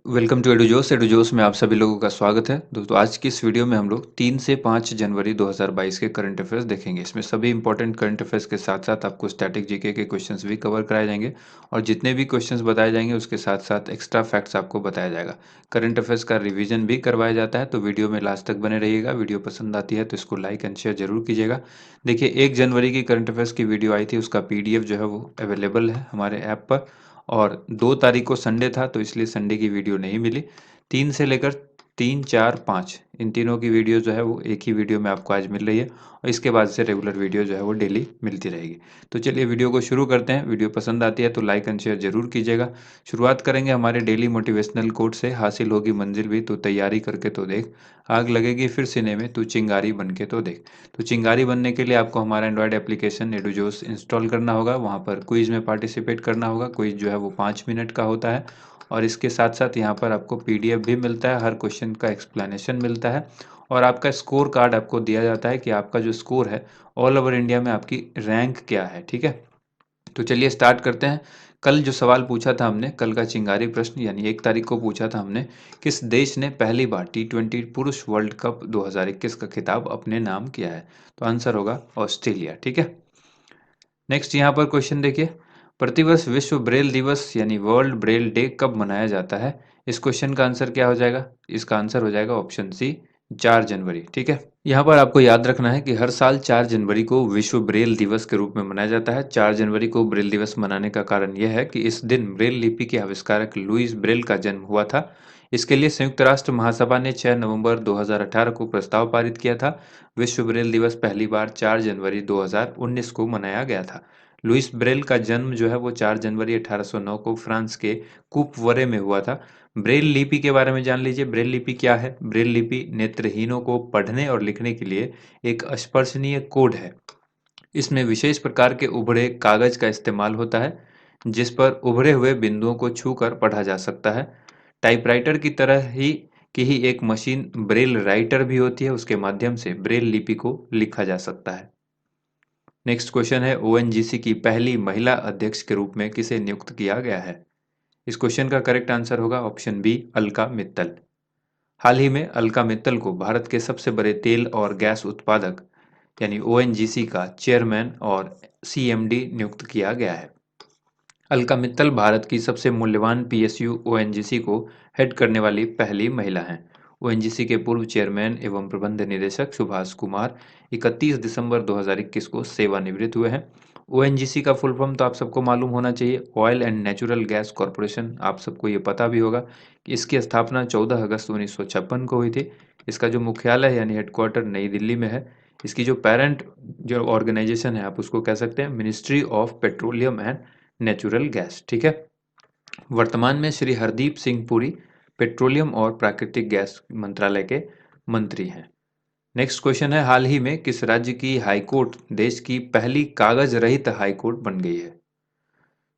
Welcome to एडुजोस। एडुजोस में आप सभी लोगों का स्वागत है। दोस्तों, आज की इस वीडियो में हम लोग 3 से 5 जनवरी 2022 के करंट अफेयर्स देखेंगे। इसमें सभी इंपॉर्टेंट करंट अफेयर्स के साथ साथ आपको स्टैटिक जीके के क्वेश्चंस भी कवर कराए जाएंगे और जितने भी क्वेश्चंस बताए जाएंगे उसके साथ साथ एक्स्ट्रा फैक्ट्स आपको बताया जाएगा। करंट अफेयर्स का रिवीजन भी करवाया जाता है, तो वीडियो में लास्ट तक बने रहिएगा। वीडियो पसंद आती है तो इसको लाइक एंड शेयर जरूर कीजिएगा। देखिए, 1 जनवरी की करंट अफेयर्स की वीडियो आई थी, उसका पीडीएफ जो है वो अवेलेबल है हमारे ऐप पर। और 2 तारीख को संडे था तो इसलिए संडे की वीडियो नहीं मिली। 3 से लेकर 3, 4, 5 इन तीनों की वीडियो जो है वो एक ही वीडियो में आपको आज मिल रही है और इसके बाद से रेगुलर वीडियो जो है वो डेली मिलती रहेगी। तो चलिए वीडियो को शुरू करते हैं। वीडियो पसंद आती है तो लाइक एंड शेयर जरूर कीजिएगा। शुरुआत करेंगे हमारे डेली मोटिवेशनल कोट से, हासिल होगी मंजिल भी तो तैयारी करके तो देख, आग लगेगी फिर सीने में तू चिंगारी बन के तो देख। तो चिंगारी बनने के लिए आपको हमारा एंड्रॉयड एप्लीकेशन एडुजोस इंस्टॉल करना होगा। वहाँ पर क्विज में पार्टिसिपेट करना होगा। क्विज जो है वो 5 मिनट का होता है और इसके साथ साथ यहाँ पर आपको पीडीएफ भी मिलता है, हर क्वेश्चन का एक्सप्लेनेशन मिलता है और आपका स्कोर कार्ड आपको दिया जाता है कि आपका जो स्कोर है ऑल ओवर इंडिया में आपकी रैंक क्या है। ठीक है, तो चलिए स्टार्ट करते हैं। कल जो सवाल पूछा था हमने, कल का चिंगारी प्रश्न यानी 1 तारीख को पूछा था हमने, किस देश ने पहली बार T20 पुरुष वर्ल्ड कप 2021 का खिताब अपने नाम किया है? तो आंसर होगा ऑस्ट्रेलिया। ठीक है, नेक्स्ट यहाँ पर क्वेश्चन देखिए, प्रतिवर्ष विश्व ब्रेल दिवस यानी वर्ल्ड ब्रेल डे कब मनाया जाता है? इस क्वेश्चन का आंसर क्या हो जाएगा? इसका आंसर हो जाएगा ऑप्शन सी, 4 जनवरी। ठीक है, यहाँ पर आपको याद रखना है कि हर साल 4 जनवरी को विश्व ब्रेल दिवस के रूप में मनाया जाता है। 4 जनवरी को ब्रेल दिवस मनाने का कारण यह है कि इस दिन ब्रेल लिपि के आविष्कारक लुईस ब्रेल का जन्म हुआ था। इसके लिए संयुक्त राष्ट्र महासभा ने 6 नवंबर 2018 को प्रस्ताव पारित किया था। विश्व ब्रेल दिवस पहली बार 4 जनवरी 2019 को मनाया गया था। लुईस ब्रेल का जन्म जो है वो 4 जनवरी 1809 को फ्रांस के कुपवरे में हुआ था। ब्रेल लिपि के बारे में जान लीजिए। ब्रेल लिपि क्या है? ब्रेल लिपि नेत्रहीनों को पढ़ने और लिखने के लिए एक स्पर्शनीय कोड है। इसमें विशेष प्रकार के उभरे कागज का इस्तेमाल होता है जिस पर उभरे हुए बिंदुओं को छूकर पढ़ा जा सकता है। टाइपराइटर की तरह ही एक मशीन ब्रेल राइटर भी होती है, उसके माध्यम से ब्रेल लिपि को लिखा जा सकता है। नेक्स्ट क्वेश्चन है, ओएनजीसी की पहली महिला अध्यक्ष के रूप में किसे नियुक्त किया गया है? इस क्वेश्चन का करेक्ट आंसर होगा ऑप्शन बी, अलका मित्तल। हाल ही में अलका मित्तल को भारत के सबसे बड़े तेल और गैस उत्पादक यानी ओएनजीसी का चेयरमैन और सीएमडी नियुक्त किया गया है। अलका मित्तल भारत की सबसे मूल्यवान पीएसयू ओएनजीसी को हेड करने वाली पहली महिला हैं। ओएनजीसी के पूर्व चेयरमैन एवं प्रबंध निदेशक सुभाष कुमार 31 दिसंबर 2021 को सेवानिवृत्त हुए हैं। ओएनजीसी का फुल फॉर्म तो आप सबको मालूम होना चाहिए, oil and natural gas corporation. आप सबको ये पता भी होगा कि इसकी स्थापना 14 अगस्त 1956 को हुई थी। इसका जो मुख्यालय है यानी हेडक्वार्टर नई दिल्ली में है। इसकी जो पेरेंट जो ऑर्गेनाइजेशन है आप उसको कह सकते हैं ministry of petroleum and natural gas. ठीक है, वर्तमान में श्री हरदीप सिंह पुरी पेट्रोलियम और प्राकृतिक गैस मंत्रालय के मंत्री हैं। नेक्स्ट क्वेश्चन है, हाल ही में किस राज्य की हाईकोर्ट देश की पहली कागज रहित हाईकोर्ट बन गई है?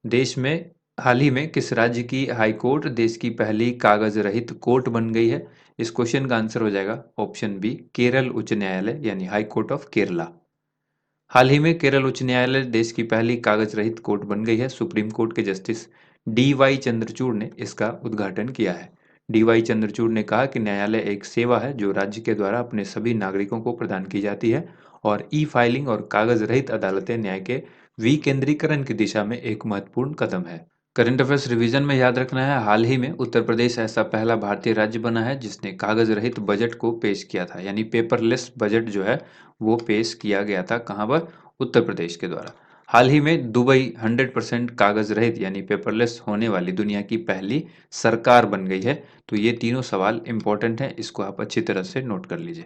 देश में हाल ही में किस राज्य की हाईकोर्ट देश की पहली कागज रहित कोर्ट बन गई है? इस क्वेश्चन का आंसर हो जाएगा ऑप्शन बी, केरल उच्च न्यायालय यानी हाई कोर्ट ऑफ केरला। हाल ही में केरल उच्च न्यायालय देश की पहली कागज रहित कोर्ट बन गई है। सुप्रीम कोर्ट के जस्टिस डी वाई चंद्रचूड़ ने इसका उद्घाटन किया है। डी वाई चंद्रचूड़ ने कहा कि न्यायालय एक सेवा है जो राज्य के द्वारा अपने सभी नागरिकों को प्रदान की जाती है और ई फाइलिंग और कागज रहित अदालतें न्याय के विकेंद्रीकरण की दिशा में एक महत्वपूर्ण कदम है। करंट अफेयर्स रिवीजन में याद रखना है, हाल ही में उत्तर प्रदेश ऐसा पहला भारतीय राज्य बना है जिसने कागज रहित बजट को पेश किया था, यानी पेपरलेस बजट जो है वो पेश किया गया था। कहाँ पर? उत्तर प्रदेश के द्वारा। हाल ही में दुबई 100% कागज रहित यानी पेपरलेस होने वाली दुनिया की पहली सरकार बन गई है। तो ये तीनों सवाल इंपॉर्टेंट हैं, इसको आप अच्छी तरह से नोट कर लीजिए।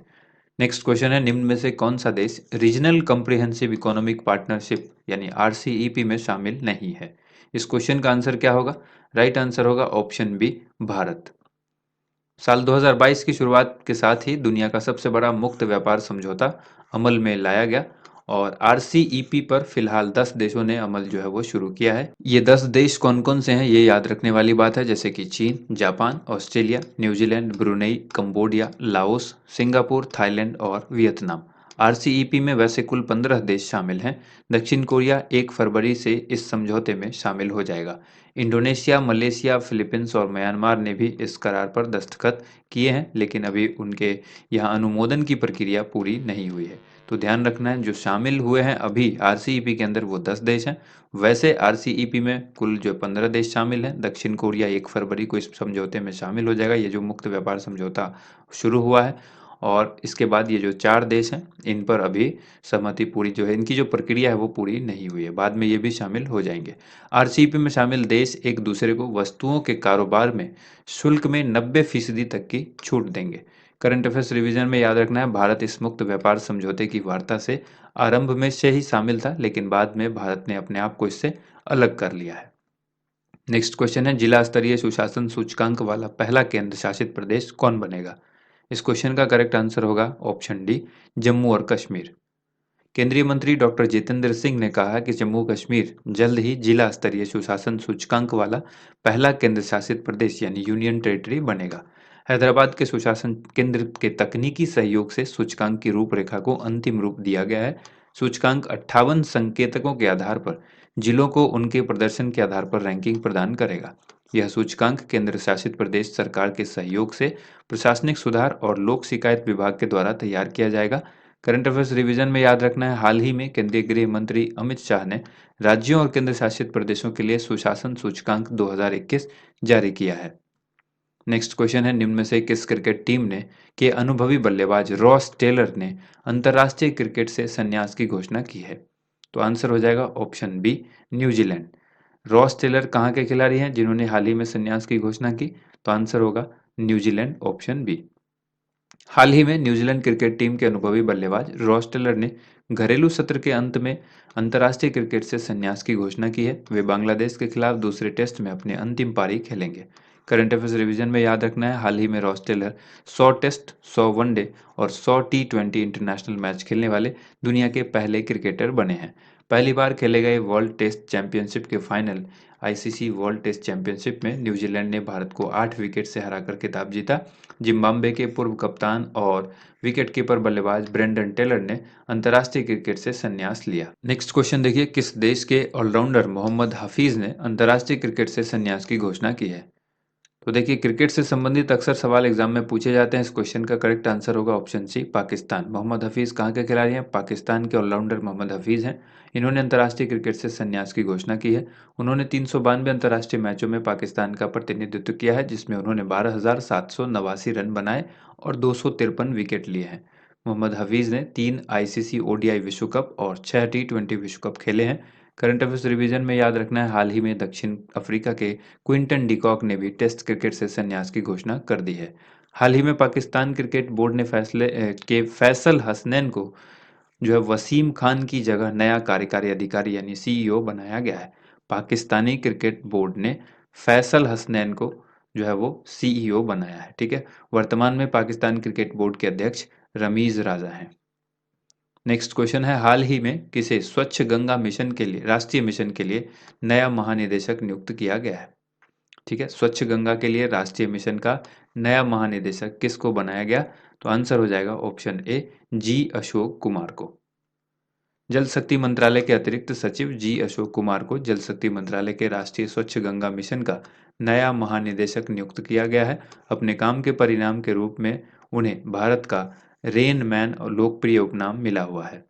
नेक्स्ट क्वेश्चन है, निम्न में से कौन सा देश रीजनल कॉम्प्रिहेंसिव इकोनॉमिक पार्टनरशिप यानी आरसीईपी में शामिल नहीं है? इस क्वेश्चन का आंसर क्या होगा? राइट आंसर होगा ऑप्शन बी, भारत। साल 2022 की शुरुआत के साथ ही दुनिया का सबसे बड़ा मुक्त व्यापार समझौता अमल में लाया गया और आरसीईपी पर फिलहाल 10 देशों ने अमल जो है वो शुरू किया है। ये 10 देश कौन कौन से हैं ये याद रखने वाली बात है, जैसे कि चीन, Japan, Australia, New Zealand, Brunei, Cambodia, Laos, Singapore, Thailand और वियतनाम। आरसीईपी में वैसे कुल 15 देश शामिल हैं। दक्षिण कोरिया 1 फरवरी से इस समझौते में शामिल हो जाएगा। इंडोनेशिया, मलेशिया, फिलीपींस और म्यांमार ने भी इस करार पर दस्तखत किए हैं, लेकिन अभी उनके यहाँ अनुमोदन की प्रक्रिया पूरी नहीं हुई है। तो ध्यान रखना है, जो शामिल हुए हैं अभी आरसीईपी के अंदर वो 10 देश हैं। वैसे आरसीईपी में कुल जो 15 देश शामिल हैं। दक्षिण कोरिया 1 फरवरी को इस समझौते में शामिल हो जाएगा, ये जो मुक्त व्यापार समझौता शुरू हुआ है। और इसके बाद ये जो 4 देश हैं, इन पर अभी सहमति पूरी जो है, इनकी जो प्रक्रिया है वो पूरी नहीं हुई है। बाद में ये भी शामिल हो जाएंगे। आरसीईपी में शामिल देश एक दूसरे को वस्तुओं के कारोबार में शुल्क में 90% तक की छूट देंगे। करंट अफेयर्स रिवीजन में याद रखना है, भारत इस मुक्त व्यापार समझौते की वार्ता से आरंभ में से ही शामिल था, लेकिन बाद में भारत ने अपने आप को इससे अलग कर लिया है। नेक्स्ट क्वेश्चन है, जिला स्तरीय सुशासन सूचकांक वाला पहला केंद्र शासित प्रदेश कौन बनेगा? इस क्वेश्चन का करेक्ट आंसर होगा ऑप्शन डी, जम्मू और कश्मीर। केंद्रीय मंत्री डॉक्टर जितेंद्र सिंह ने कहा कि जम्मू कश्मीर जल्द ही जिला स्तरीय सुशासन सूचकांक वाला पहला केंद्र शासित प्रदेश यानी यूनियन टेरिटरी बनेगा। हैदराबाद के सुशासन केंद्र के तकनीकी सहयोग से सूचकांक की रूपरेखा को अंतिम रूप दिया गया है। सूचकांक 58 संकेतकों के आधार पर जिलों को उनके प्रदर्शन के आधार पर रैंकिंग प्रदान करेगा। यह सूचकांक केंद्र शासित प्रदेश सरकार के सहयोग से प्रशासनिक सुधार और लोक शिकायत विभाग के द्वारा तैयार किया जाएगा। करंट अफेयर्स रिवीजन में याद रखना है, हाल ही में केंद्रीय गृह मंत्री अमित शाह ने राज्यों और केंद्र शासित प्रदेशों के लिए सुशासन सूचकांक 2021 जारी किया है। नेक्स्ट क्वेश्चन है, निम्न में से किस क्रिकेट टीम ने के अनुभवी बल्लेबाज रॉस टेलर ने अंतर्राष्ट्रीय क्रिकेट से संन्यास की घोषणा की है? तो आंसर हो जाएगा option B, New Zealand. Ross Taylor कहाँ के खिलाड़ी हैं जिन्होंने हाल ही में संन्यास की घोषणा की? तो आंसर होगा न्यूजीलैंड, ऑप्शन बी। हाल ही में न्यूजीलैंड क्रिकेट टीम के अनुभवी बल्लेबाज रॉस टेलर ने घरेलू सत्र के अंत में अंतर्राष्ट्रीय क्रिकेट से संन्यास की घोषणा की है। वे बांग्लादेश के खिलाफ दूसरे टेस्ट में अपनी अंतिम पारी खेलेंगे। करंट अफेयर्स रिवीजन में याद रखना है, हाल ही में रॉस टेलर 100 टेस्ट, 100 वनडे और 100 टी20 इंटरनेशनल मैच खेलने वाले दुनिया के पहले क्रिकेटर बने हैं। पहली बार खेले गए वर्ल्ड टेस्ट चैंपियनशिप के final ICC World Test Championship में न्यूजीलैंड ने भारत को 8 विकेट से हराकर खिताब जीता। जिम्बाब्वे के पूर्व कप्तान और विकेटकीपर बल्लेबाज ब्रेंडन टेलर ने अंतर्राष्ट्रीय क्रिकेट से संन्यास लिया। नेक्स्ट क्वेश्चन देखिए, किस देश के ऑलराउंडर मोहम्मद हफीज ने अंतर्राष्ट्रीय क्रिकेट से संन्यास की घोषणा की है? तो देखिए, क्रिकेट से संबंधित अक्सर सवाल एग्जाम में पूछे जाते हैं। इस क्वेश्चन का करेक्ट आंसर होगा ऑप्शन सी, पाकिस्तान। मोहम्मद हफीज कहाँ के खिलाड़ी हैं? पाकिस्तान के ऑलराउंडर मोहम्मद हफीज हैं। इन्होंने अंतर्राष्ट्रीय क्रिकेट से संन्यास की घोषणा की है। उन्होंने 392 अंतर्राष्ट्रीय मैचों में पाकिस्तान का प्रतिनिधित्व किया है, जिसमें उन्होंने 12,789 रन बनाए और 253 विकेट लिए हैं। मोहम्मद हफीज ने 3 आईसीसी ओडीआई विश्व कप और 6 टी20 विश्व कप खेले हैं। करंट अफेयर्स रिवीजन में याद रखना है, हाल ही में दक्षिण अफ्रीका के क्विंटन डिकॉक ने भी टेस्ट क्रिकेट से संन्यास की घोषणा कर दी है। हाल ही में पाकिस्तान क्रिकेट बोर्ड ने फैसल हसनैन को जो है वसीम खान की जगह नया कार्यकारी अधिकारी यानी सीईओ बनाया गया है। पाकिस्तानी क्रिकेट बोर्ड ने फैसल हसनैन को जो है वो सीईओ बनाया है। ठीक है, वर्तमान में पाकिस्तान क्रिकेट बोर्ड के अध्यक्ष रमीज राजा हैं। नेक्स्ट क्वेश्चन है, हाल ही में किसे स्वच्छ गंगा मिशन के लिए राष्ट्रीय मिशन के लिए नया महानिदेशक नियुक्त किया गया है? ठीक है, स्वच्छ गंगा के लिए राष्ट्रीय मिशन का नया महानिदेशक किसको बनाया गया? तो आंसर हो जाएगा ऑप्शन ए, जी अशोक कुमार को। जल शक्ति मंत्रालय के अतिरिक्त सचिव जी अशोक कुमार को जल शक्ति मंत्रालय के राष्ट्रीय स्वच्छ गंगा मिशन का नया महानिदेशक नियुक्त किया गया है। अपने काम के परिणाम के रूप में उन्हें भारत का रेन मैन और लोकप्रिय उपनाम मिला हुआ है।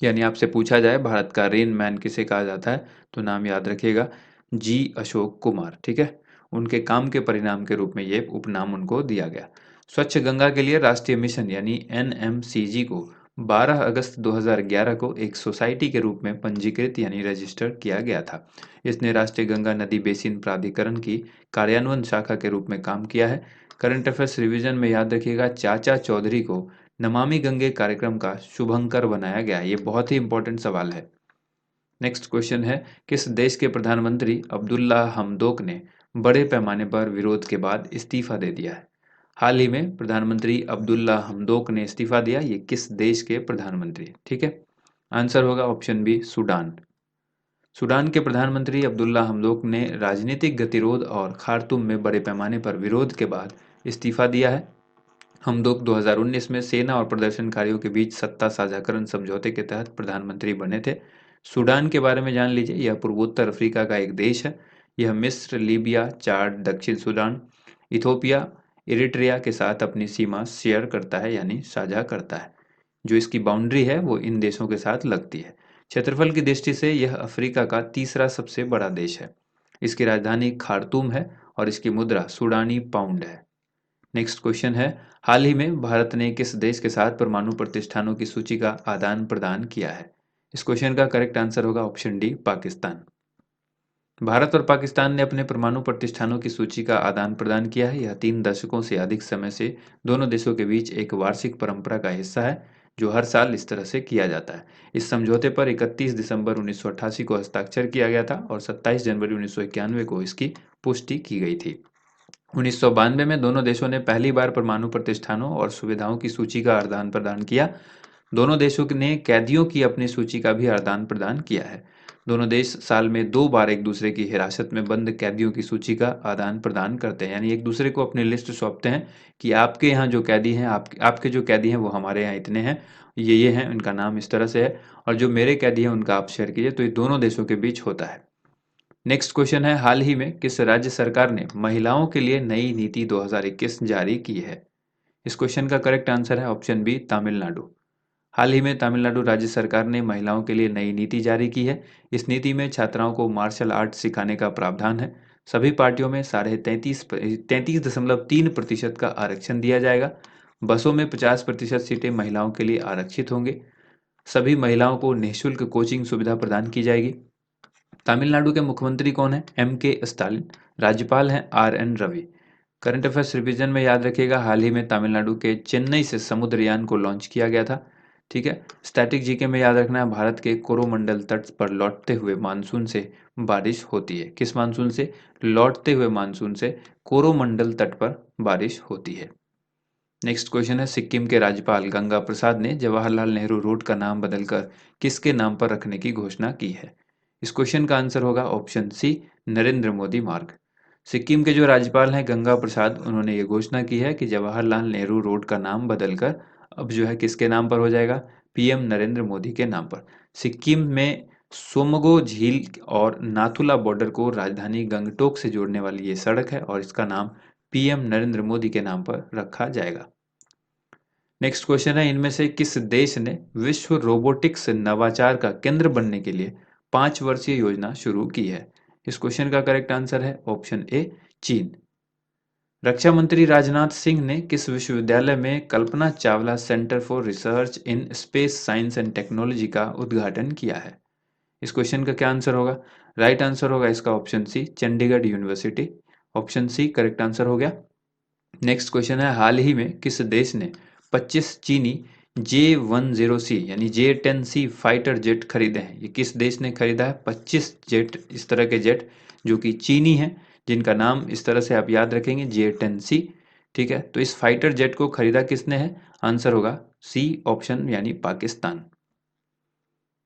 यानी आपसे पूछा जाए भारत का रेन मैन किसे कहा जाता है, तो नाम याद रखिएगा, जी अशोक कुमार। ठीक है, उनके काम के परिणाम के रूप में ये उपनाम उनको दिया गया। स्वच्छ गंगा के लिए राष्ट्रीय मिशन यानी एनएमसीजी को 12 अगस्त 2011 को एक सोसाइटी के रूप में पंजीकृत यानी रजिस्टर किया गया था। इसने राष्ट्रीय गंगा नदी बेसिन प्राधिकरण की कार्यान्वयन शाखा के रूप में काम किया है। करंट अफेयर्स रिवीजन में याद रखिएगा, चाचा चौधरी को नमामि गंगे कार्यक्रम का शुभंकर बनाया गया। ये बहुत ही इंपॉर्टेंट सवाल है। नेक्स्ट क्वेश्चन है, किस देश के प्रधानमंत्री अब्दुल्ला हमदोक ने बड़े पैमाने पर विरोध के बाद इस्तीफा दे दिया है? हाल ही में प्रधानमंत्री अब्दुल्ला हमदोक ने इस्तीफा दिया, ये किस देश के प्रधानमंत्री? ठीक है, आंसर होगा ऑप्शन बी, सूडान। सूडान के प्रधानमंत्री अब्दुल्ला हमदोक ने राजनीतिक गतिरोध और खार्तूम में बड़े पैमाने पर विरोध के बाद इस्तीफा दिया है। हमदोक 2019 में सेना और प्रदर्शनकारियों के बीच सत्ता साझाकरण समझौते के तहत प्रधानमंत्री बने थे। सूडान के बारे में जान लीजिए, यह पूर्वोत्तर अफ्रीका का एक देश है। यह मिस्र, लीबिया, चाड, दक्षिण सूडान, इथोपिया, इरिट्रिया के साथ अपनी सीमा शेयर करता है यानी साझा करता है। जो इसकी बाउंड्री है वो इन देशों के साथ लगती है। क्षेत्रफल की दृष्टि से यह अफ्रीका का तीसरा सबसे बड़ा देश है। इसकी राजधानी खार्तूम है और इसकी मुद्रा सूडानी पाउंड है। नेक्स्ट क्वेश्चन है, हाल ही में भारत ने किस देश के साथ परमाणु प्रतिष्ठानों की सूची का आदान प्रदान किया है? इस क्वेश्चन का करेक्ट आंसर होगा ऑप्शन डी, पाकिस्तान। भारत और पाकिस्तान ने अपने परमाणु प्रतिष्ठानों की सूची का आदान प्रदान किया है। यह 3 दशकों से अधिक समय से दोनों देशों के बीच एक वार्षिक परंपरा का हिस्सा है, जो हर साल इस तरह से किया जाता है। इस समझौते पर 31 दिसंबर 1988 को हस्ताक्षर किया गया था और 27 जनवरी 1991 को इसकी पुष्टि की गई थी। 1992 में दोनों देशों ने पहली बार परमाणु प्रतिष्ठानों और सुविधाओं की सूची का आदान प्रदान किया। दोनों देशों ने कैदियों की अपनी सूची का भी आदान प्रदान किया है। दोनों देश साल में 2 बार एक दूसरे की हिरासत में बंद कैदियों की सूची का आदान प्रदान करते हैं, यानी एक दूसरे को अपनी लिस्ट सौंपते हैं कि आपके यहाँ जो कैदी हैं, आपके जो कैदी हैं वो हमारे यहाँ इतने हैं, ये हैं, इनका नाम इस तरह से है, और जो मेरे कैदी हैं उनका आप शेयर कीजिए। तो ये दोनों देशों के बीच होता है। नेक्स्ट क्वेश्चन है, हाल ही में किस राज्य सरकार ने महिलाओं के लिए नई नीति 2021 जारी की है? इस क्वेश्चन का करेक्ट आंसर है ऑप्शन बी, तमिलनाडु। हाल ही में तमिलनाडु राज्य सरकार ने महिलाओं के लिए नई नीति जारी की है। इस नीति में छात्राओं को मार्शल आर्ट सिखाने का प्रावधान है। सभी पार्टियों में 33.3% का आरक्षण दिया जाएगा। बसों में 50% सीटें महिलाओं के लिए आरक्षित होंगे। सभी महिलाओं को निःशुल्क कोचिंग सुविधा प्रदान की जाएगी। तमिलनाडु के मुख्यमंत्री कौन है? M.K. स्टालिन। राज्यपाल हैं R.N. Ravi. Current affairs revision में याद रखिएगा, हाल ही में तमिलनाडु के चेन्नई से समुद्रयान को लॉन्च किया गया था। ठीक है। स्टैटिक जीके में याद रखना है, भारत के कोरोमंडल तट पर लौटते हुए मानसून से बारिश होती है। किस मानसून से? लौटते हुए मानसून से कोरोमंडल तट पर बारिश होती है। नेक्स्ट क्वेश्चन है, सिक्किम के राज्यपाल गंगा प्रसाद ने जवाहरलाल नेहरू रोड का नाम बदलकर किसके नाम पर रखने की घोषणा की है? इस क्वेश्चन का आंसर होगा ऑप्शन सी, नरेंद्र मोदी मार्ग। सिक्किम के जो राज्यपाल हैं गंगा प्रसाद, उन्होंने ये घोषणा की है कि जवाहरलाल नेहरू रोड का नाम बदलकर अब जो है किसके नाम पर हो जाएगा? पीएम नरेंद्र मोदी के नाम पर। सिक्किम में सोमगो झील और नाथुला बॉर्डर को राजधानी गंगटोक से जोड़ने वाली ये सड़क है और इसका नाम पीएम नरेंद्र मोदी के नाम पर रखा जाएगा। नेक्स्ट क्वेश्चन है, इनमें से किस देश ने विश्व रोबोटिक्स नवाचार का केंद्र बनने के लिए 5 वर्षीय योजना शुरू की है? इस क्वेश्चन का करेक्ट आंसर है ऑप्शन ए, चीन। रक्षा मंत्री राजनाथ सिंह ने किस विश्वविद्यालय में Kalpana Chawla centre for research in space science and technology का उद्घाटन किया है? इस क्वेश्चन का क्या आंसर होगा? राइट आंसर होगा इसका option C, Chandigarh University. Option C correct answer हो गया। नेक्स्ट क्वेश्चन है, हाल ही में किस देश ने 25 चीनी J-10C यानी J-10C फाइटर जेट खरीदे हैं? ये किस देश ने खरीदा है 25 जेट, इस तरह के जेट जो कि चीनी हैं, जिनका नाम इस तरह से आप याद रखेंगे, J-10C। ठीक है, तो इस फाइटर जेट को खरीदा किसने है? आंसर होगा सी ऑप्शन यानी पाकिस्तान।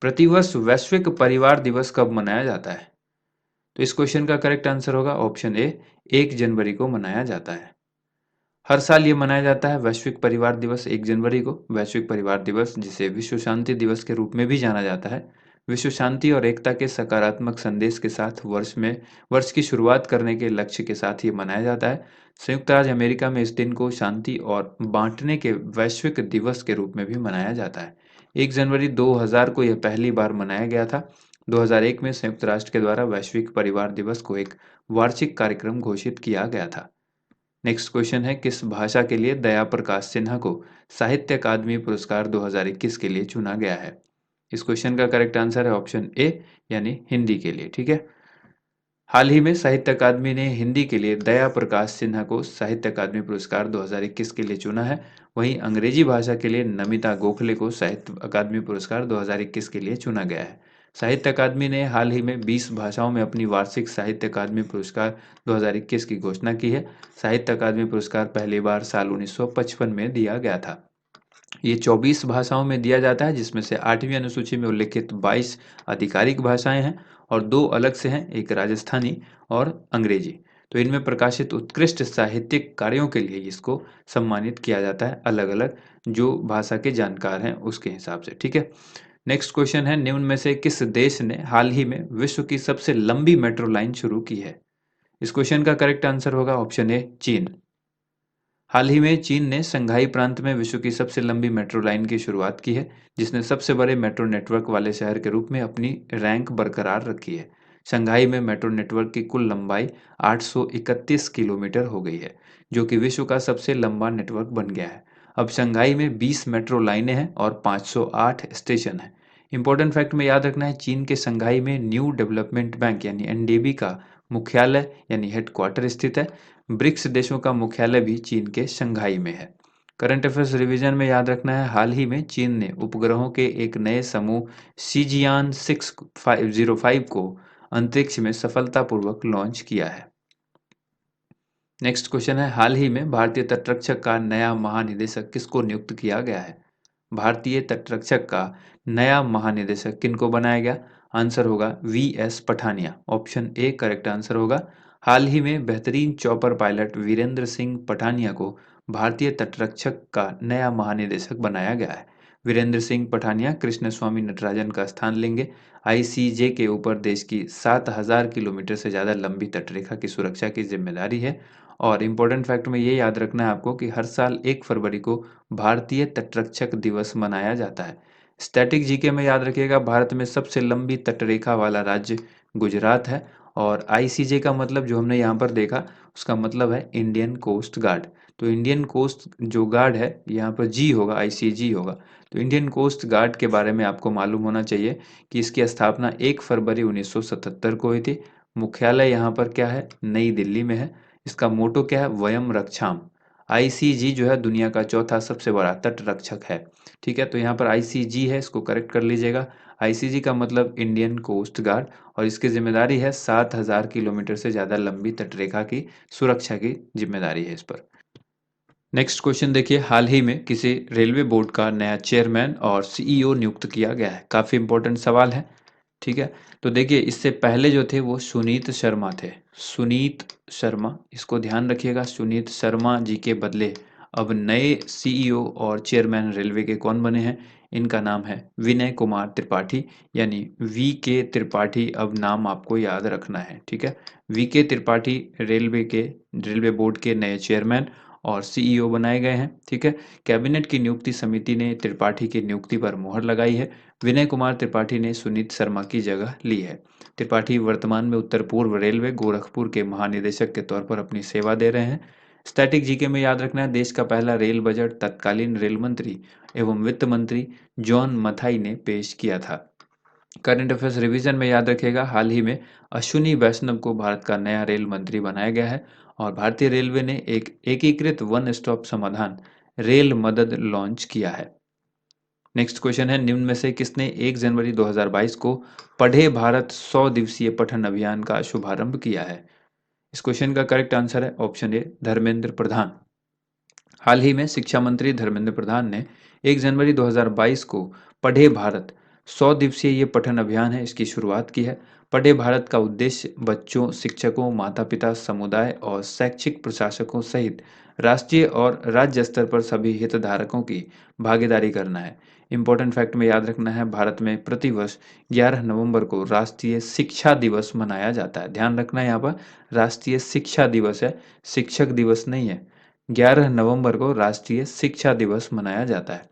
प्रतिवर्ष वैश्विक परिवार दिवस कब मनाया जाता है? तो इस क्वेश्चन का करेक्ट आंसर होगा ऑप्शन ए, 1 जनवरी को मनाया जाता है। हर साल ये मनाया जाता है वैश्विक परिवार दिवस 1 जनवरी को। वैश्विक परिवार दिवस, जिसे विश्व शांति दिवस के रूप में भी जाना जाता है, विश्व शांति और एकता के सकारात्मक संदेश के साथ वर्ष की शुरुआत करने के लक्ष्य के साथ ये मनाया जाता है। संयुक्त राज्य अमेरिका में इस दिन को शांति और बांटने के वैश्विक दिवस के रूप में भी मनाया जाता है। 1 जनवरी 2000 को यह पहली बार मनाया गया था। 2001 में संयुक्त राष्ट्र के द्वारा वैश्विक परिवार दिवस को एक वार्षिक कार्यक्रम घोषित किया गया था। नेक्स्ट क्वेश्चन है, किस भाषा के लिए दया प्रकाश सिन्हा को साहित्य अकादमी पुरस्कार 2021 के लिए चुना गया है? इस क्वेश्चन का करेक्ट आंसर है ऑप्शन ए यानी हिंदी के लिए। ठीक है, हाल ही में साहित्य अकादमी ने हिंदी के लिए दया प्रकाश सिन्हा को साहित्य अकादमी पुरस्कार 2021 के लिए चुना है। वहीं अंग्रेजी भाषा के लिए नमिता गोखले को साहित्य अकादमी पुरस्कार 2021 के लिए चुना गया है। साहित्य अकादमी ने हाल ही में 20 भाषाओं में अपनी वार्षिक साहित्य अकादमी पुरस्कार 2021 की घोषणा की है। साहित्य अकादमी पुरस्कार पहली बार साल 1955 में दिया गया था। ये 24 भाषाओं में दिया जाता है, जिसमें से 8वीं अनुसूची में उल्लिखित 22 आधिकारिक भाषाएं हैं और 2 अलग से हैं, एक राजस्थानी और अंग्रेजी। तो इनमें प्रकाशित उत्कृष्ट साहित्यिक कार्यों के लिए इसको सम्मानित किया जाता है, अलग-अलग जो भाषा के जानकार हैं उसके हिसाब से, ठीक है? नेक्स्ट क्वेश्चन है, निम्न में से किस देश ने हाल ही में विश्व की सबसे लंबी मेट्रो लाइन शुरू की है? इस क्वेश्चन का करेक्ट आंसर होगा ऑप्शन ए चीन। हाल ही में चीन ने शंघाई प्रांत में विश्व की सबसे लंबी मेट्रो लाइन की शुरुआत की है, जिसने सबसे बड़े मेट्रो नेटवर्क वाले शहर के रूप में अपनी रैंक बरकरार रखी है। शंघाई में मेट्रो नेटवर्क की कुल लंबाई 831 किलोमीटर हो गई है, जो कि विश्व का सबसे लंबा नेटवर्क बन गया है। अब शंघाई में 20 मेट्रो लाइनें हैं और 508 स्टेशन हैं। इंपॉर्टेंट फैक्ट में याद रखना है, चीन के शंघाई में न्यू डेवलपमेंट बैंक यानी एनडीबी का मुख्यालय यानी हेडक्वार्टर स्थित है। ब्रिक्स देशों का मुख्यालय भी चीन के शंघाई में है। करंट अफेयर्स रिवीजन में याद रखना है, हाल ही में चीन ने उपग्रहों के एक नए समूह शिजियान 605 को अंतरिक्ष में सफलतापूर्वक लॉन्च किया है। नेक्स्ट क्वेश्चन है, हाल ही में भारतीय तटरक्षक का नया महानिदेशक किसको नियुक्त किया गया है? भारतीय तटरक्षक का नया महानिदेशक किनको बनाया गया? आंसर होगा V S Pathania. Option A correct answer होगा। हाल ही में बेहतरीन चॉपर पायलट वीरेंद्र सिंह पठानिया को भारतीय तटरक्षक का नया महानिदेशक बनाया गया है। वीरेंद्र सिंह पठानिया कृष्णस्वामी नटराजन का स्थान लेंगे। आईसीजे के ऊपर देश की 7000 किलोमीटर से ज़्यादा लंबी तटरेखा की सुरक्षा की जिम्मेदारी है। और इम्पोर्टेंट फैक्ट में ये याद रखना है आपको कि हर साल 1 फरवरी को भारतीय तटरक्षक दिवस मनाया जाता है। स्टैटिक जीके में याद रखिएगा, भारत में सबसे लंबी तटरेखा वाला राज्य गुजरात है। और आईसीजे का मतलब जो हमने यहाँ पर देखा, उसका मतलब है इंडियन कोस्ट गार्ड। तो इंडियन कोस्ट जो गार्ड है, यहाँ पर जी होगा, आईसीजी होगा। तो इंडियन कोस्ट गार्ड के बारे में आपको मालूम होना चाहिए कि इसकी स्थापना 1 फरवरी 1977 को हुई थी। मुख्यालय यहाँ पर क्या है? नई दिल्ली में है। इसका मोटो क्या है? वयम रक्षाम। आईसीजी जो है दुनिया का चौथा सबसे बड़ा तट रक्षक है। ठीक है, तो यहाँ पर आईसीजी है, इसको करेक्ट कर लीजिएगा। आईसीजी का मतलब इंडियन कोस्ट गार्ड, और इसकी जिम्मेदारी है 7000 किलोमीटर से ज़्यादा लंबी तटरेखा की सुरक्षा की जिम्मेदारी है इस पर। नेक्स्ट क्वेश्चन देखिए, हाल ही में किसी रेलवे बोर्ड का नया चेयरमैन और सीईओ नियुक्त किया गया है? काफ़ी इंपॉर्टेंट सवाल है। ठीक है, तो देखिए इससे पहले जो थे वो सुनीत शर्मा थे। सुनीत शर्मा, इसको ध्यान रखिएगा, सुनीत शर्मा जी के बदले अब नए सीईओ और चेयरमैन रेलवे के कौन बने हैं? इनका नाम है विनय कुमार त्रिपाठी, यानी वी के त्रिपाठी अब नाम आपको याद रखना है। ठीक है, वी के त्रिपाठी रेलवे बोर्ड के नए चेयरमैन और सीईओ बनाए गए हैं। ठीक है, कैबिनेट की नियुक्ति समिति ने त्रिपाठी की नियुक्ति पर मुहर लगाई है। विनय कुमार त्रिपाठी ने सुनीत शर्मा की जगह ली है। त्रिपाठी वर्तमान में उत्तर पूर्व रेलवे गोरखपुर के महानिदेशक के तौर पर अपनी सेवा दे रहे हैं। स्टैटिक जीके में याद रखना है, देश का पहला रेल बजट तत्कालीन रेल मंत्री एवं वित्त मंत्री जॉन मथाई ने पेश किया था। करंट अफेयर्स रिवीजन में याद रखिएगा, हाल ही में अश्विनी वैष्णव को भारत का नया रेल मंत्री बनाया गया है। और भारतीय रेलवे ने एक एकीकृत वन स्टॉप समाधान रेल मदद लॉन्च किया है। नेक्स्ट क्वेश्चन है, निम्न में से किसने 1 जनवरी 2022 को पढ़े भारत 100 दिवसीय पठन अभियान का शुभारंभ किया है? इस क्वेश्चन का करेक्ट आंसर है ऑप्शन ए धर्मेंद्र प्रधान। हाल ही में शिक्षा मंत्री धर्मेंद्र प्रधान ने 1 जनवरी 2022 को पढ़े भारत 100 दिवसीय ये पठन अभियान है, इसकी शुरुआत की है। पढ़े भारत का उद्देश्य बच्चों, शिक्षकों, माता-पिता, समुदाय और शैक्षिक प्रशासकों सहित राष्ट्रीय और राज्य स्तर पर सभी हितधारकों की भागीदारी करना है। इंपॉर्टेंट फैक्ट में याद रखना है, भारत में प्रतिवर्ष 11 नवंबर को राष्ट्रीय शिक्षा दिवस मनाया जाता है। ध्यान रखना है, यहाँ पर राष्ट्रीय शिक्षा दिवस है, शिक्षक दिवस नहीं है। 11 नवंबर को राष्ट्रीय शिक्षा दिवस मनाया जाता है।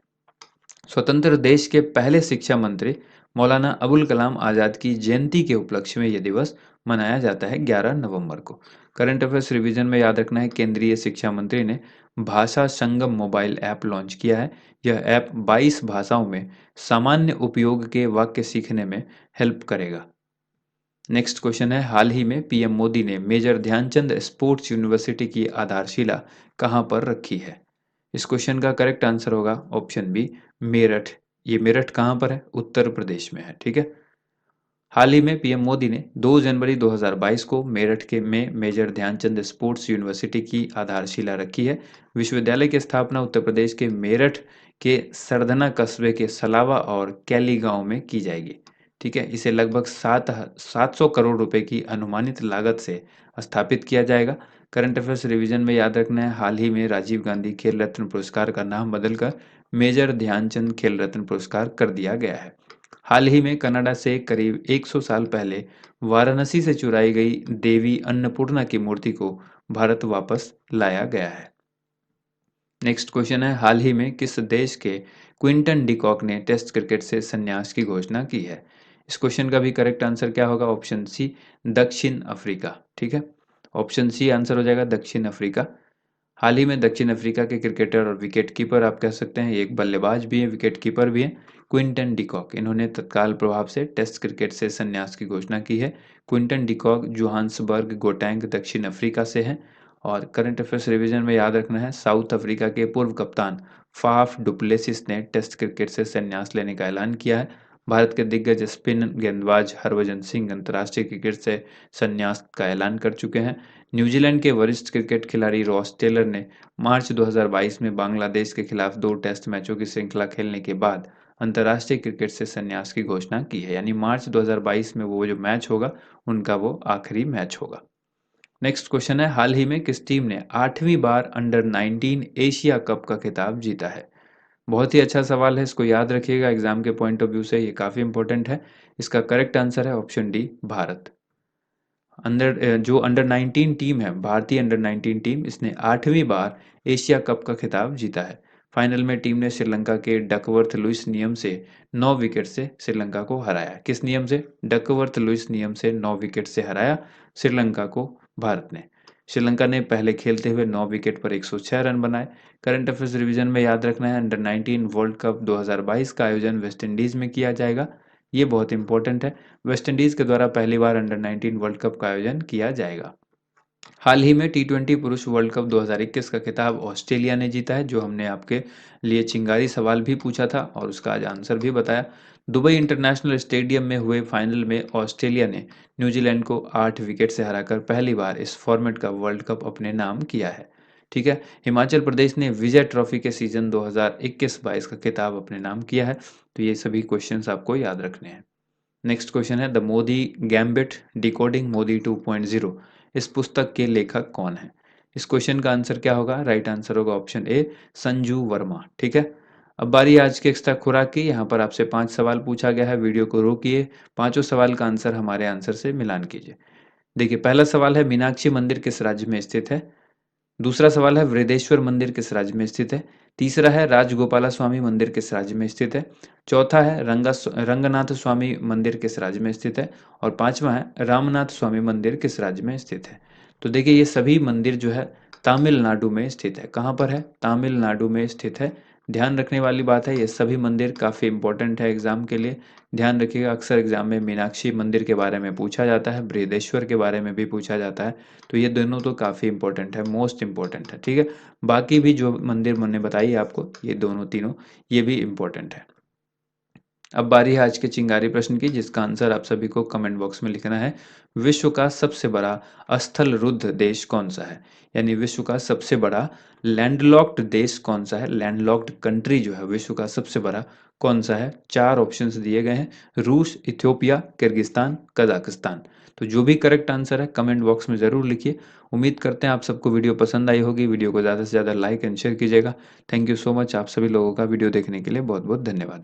स्वतंत्र देश के पहले शिक्षा मंत्री मौलाना अबुल कलाम आज़ाद की जयंती के उपलक्ष्य में यह दिवस मनाया जाता है 11 नवंबर को। करंट अफेयर्स रिवीजन में याद रखना है, केंद्रीय शिक्षा मंत्री ने भाषा संगम मोबाइल ऐप लॉन्च किया है। यह ऐप 22 भाषाओं में सामान्य उपयोग के वाक्य सीखने में हेल्प करेगा। नेक्स्ट क्वेश्चन है, हाल ही में पीएम मोदी ने मेजर ध्यानचंद स्पोर्ट्स यूनिवर्सिटी की आधारशिला कहाँ पर रखी है? इस क्वेश्चन का करेक्ट आंसर होगा ऑप्शन बी मेरठ। ये मेरठ कहाँ पर है? उत्तर प्रदेश में है। ठीक है, हाल ही में पीएम मोदी ने 2 जनवरी 2022 को मेरठ के में मेजर ध्यानचंद स्पोर्ट्स यूनिवर्सिटी की आधारशिला रखी है। विश्वविद्यालय की स्थापना उत्तर प्रदेश के मेरठ के सरधना कस्बे के सलावा और कैली गांव में की जाएगी। ठीक है, इसे लगभग 700 करोड़ रुपए की अनुमानित लागत से स्थापित किया जाएगा। करंट अफेयर्स रिवीजन में याद रखना है, हाल ही में राजीव गांधी खेल रत्न पुरस्कार का नाम बदलकर मेजर ध्यानचंद खेल रत्न पुरस्कार कर दिया गया है। हाल ही में कनाडा से करीब 100 साल पहले वाराणसी से चुराई गई देवी अन्नपूर्णा की मूर्ति को भारत वापस लाया गया है। नेक्स्ट क्वेश्चन है, हाल ही में किस देश के क्विंटन डिकॉक ने टेस्ट क्रिकेट से संन्यास की घोषणा की है? इस क्वेश्चन का भी करेक्ट आंसर क्या होगा? ऑप्शन सी, दक्षिण अफ्रीका। ठीक है, ऑप्शन सी आंसर हो जाएगा, दक्षिण अफ्रीका। हाल ही में दक्षिण अफ्रीका के क्रिकेटर और विकेट कीपर आप कह सकते हैं, एक बल्लेबाज भी है, विकेट कीपर भी है, क्विंटन डिकॉक। इन्होंने तत्काल प्रभाव से टेस्ट क्रिकेट से संन्यास की घोषणा की है। क्विंटन डिकॉक जोहान्सबर्ग गोटैंग दक्षिण अफ्रीका से हैं। और करंट अफेयर्स रिवीजन में याद रखना है, साउथ अफ्रीका के पूर्व कप्तान फाफ डुप्लेसिस ने टेस्ट क्रिकेट से संन्यास लेने का ऐलान किया है। भारत के दिग्गज स्पिन गेंदबाज हरभजन सिंह अंतर्राष्ट्रीय क्रिकेट से संन्यास का ऐलान कर चुके हैं। न्यूजीलैंड के वरिष्ठ क्रिकेट खिलाड़ी रॉस टेलर ने मार्च 2022 में बांग्लादेश के खिलाफ 2 टेस्ट मैचों की श्रृंखला खेलने के बाद अंतर्राष्ट्रीय क्रिकेट से संन्यास की घोषणा की है। यानी मार्च 2022 में वो जो मैच होगा, उनका वो आखिरी मैच होगा। नेक्स्ट क्वेश्चन है, हाल ही में किस टीम ने 8वीं बार अंडर 19 एशिया कप का खिताब जीता है? बहुत ही अच्छा सवाल है, इसको याद रखिएगा, एग्जाम के पॉइंट ऑफ व्यू से ये काफ़ी इंपॉर्टेंट है। इसका करेक्ट आंसर है ऑप्शन डी, भारत। जो अंडर 19 टीम है, भारतीय अंडर 19 टीम, इसने 8वीं बार एशिया कप का खिताब जीता है। फाइनल में टीम ने श्रीलंका के डकवर्थ लुइस नियम से 9 विकेट से श्रीलंका को हराया। किस नियम से? डकवर्थ लुइस नियम से 9 विकेट से हराया श्रीलंका को भारत ने। श्रीलंका ने पहले खेलते हुए 9 विकेट पर 106 रन बनाए। करंट अफेयर्स रिवीजन में याद रखना है, अंडर 19 वर्ल्ड कप 2022 का आयोजन वेस्ट इंडीज में किया जाएगा। ये बहुत इंपॉर्टेंट है, वेस्ट इंडीज के द्वारा पहली बार अंडर 19 वर्ल्ड कप का आयोजन किया जाएगा। हाल ही में टी20 पुरुष वर्ल्ड कप 2021 का खिताब ऑस्ट्रेलिया ने जीता है, जो हमने आपके लिए चिंगारी सवाल भी पूछा था और उसका आज आंसर भी बताया। दुबई इंटरनेशनल स्टेडियम में हुए फाइनल में ऑस्ट्रेलिया ने न्यूजीलैंड को 8 विकेट से हराकर पहली बार इस फॉर्मेट का वर्ल्ड कप अपने नाम किया है। ठीक है, हिमाचल प्रदेश ने विजय ट्रॉफी के सीजन 2021-22 का खिताब अपने नाम किया है। तो ये सभी क्वेश्चंस आपको याद रखने हैं। नेक्स्ट क्वेश्चन है, the Modi gambit decoding Modi 2.0, इस पुस्तक के लेखक कौन है? इस क्वेश्चन का आंसर क्या होगा? राइट आंसर होगा ऑप्शन ए, संजू वर्मा। ठीक है, अब बारी आज के एक्स्ट्रा खुराक की। यहाँ पर आपसे 5 सवाल पूछा गया है, वीडियो को रोकिए, पांचों सवाल का आंसर हमारे आंसर से मिलान कीजिए। देखिए, पहला सवाल है, मीनाक्षी मंदिर किस राज्य में स्थित है? दूसरा सवाल है, वृद्धेश्वर मंदिर किस राज्य में स्थित है? तीसरा है, राजगोपाला स्वामी मंदिर किस राज्य में स्थित है? चौथा है, रंगनाथ स्वामी मंदिर किस राज्य में स्थित है? और पांचवा है, रामनाथ स्वामी मंदिर किस राज्य में स्थित है? तो देखिए, ये सभी मंदिर जो है तमिलनाडु में स्थित है। कहाँ पर है? तमिलनाडु में स्थित है। ध्यान रखने वाली बात है, ये सभी मंदिर काफ़ी इंपॉर्टेंट है एग्जाम के लिए। ध्यान रखिएगा, अक्सर एग्जाम में मीनाक्षी मंदिर के बारे में पूछा जाता है, बृहदेश्वर के बारे में भी पूछा जाता है। तो ये दोनों तो काफ़ी इंपॉर्टेंट है, मोस्ट इंपॉर्टेंट है। ठीक है, बाकी भी जो मंदिर मैंने बताई आपको, ये दोनों तीनों ये भी इंपॉर्टेंट है। अब बारी है आज के चिंगारी प्रश्न की, जिसका आंसर आप सभी को कमेंट बॉक्स में लिखना है। विश्व का सबसे बड़ा स्थल रुद्ध देश कौन सा है? यानी विश्व का सबसे बड़ा लैंडलॉक्ड देश कौन सा है? लैंडलॉक्ड कंट्री जो है विश्व का सबसे बड़ा कौन सा है? 4 ऑप्शंस दिए गए हैं, रूस, इथियोपिया, किर्गिस्तान, कजाकिस्तान। तो जो भी करेक्ट आंसर है कमेंट बॉक्स में ज़रूर लिखिए। उम्मीद करते हैं आप सबको वीडियो पसंद आई होगी। वीडियो को ज़्यादा से ज़्यादा लाइक एंड शेयर कीजिएगा। थैंक यू सो मच, आप सभी लोगों का वीडियो देखने के लिए बहुत बहुत धन्यवाद।